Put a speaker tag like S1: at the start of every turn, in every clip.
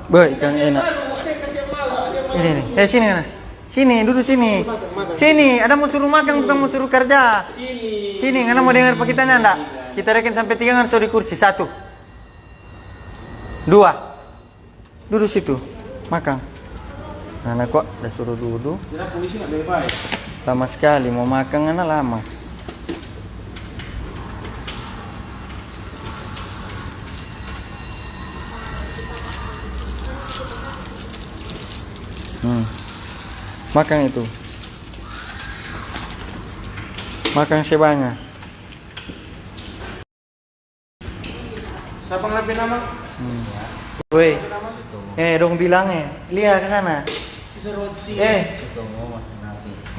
S1: Boy, ikan enak. Ini nih. Sini kan. Sini, duduk sini. Sini, ada mau suruh makan bukan mau suruh kerja. Sini, karena mau dengar pakitanya enggak? Kita reken sampai 3 kan di kursi. 1 2 duduk situ. Makan. Anak kok udah suruh duduk. Lama sekali mau makan anak lama. Makan itu. Makan sebanyak.
S2: Siapa ngelapin nama?
S1: Woi. Dong bilang lihat ke sana.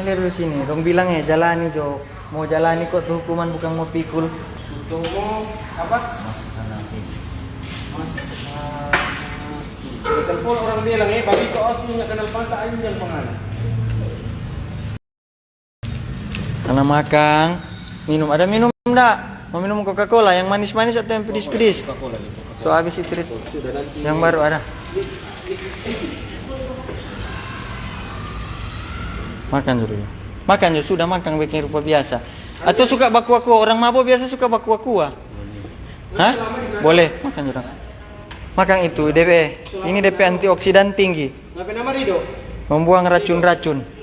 S1: Lihat dulu sini. Dong bilang jalani Jo. Mau jalani kok tuh hukuman bukan mau pikul.
S2: Sutomo apa? Telepon orang bilang babi kok aslinya kenal pantai aja yang pengen.
S1: Karena makan, minum. Ada minum enggak? Mau minum Coca-Cola yang manis-manis atau yang pedis-pedis? So habis itu yang baru ada. Makan dulu. Makan dulu, sudah makan bikin rupa biasa. Atau suka baku-baku? Orang mabuk biasa suka baku-baku. Hah? Boleh, makan dulu. Makan itu DP. Ini DP antioksidan tinggi.
S2: Ngapain nama Rido?
S1: Membuang racun-racun.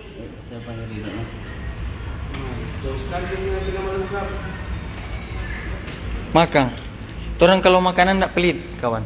S1: Makan. Orang kalau makanan enggak pelit, kawan.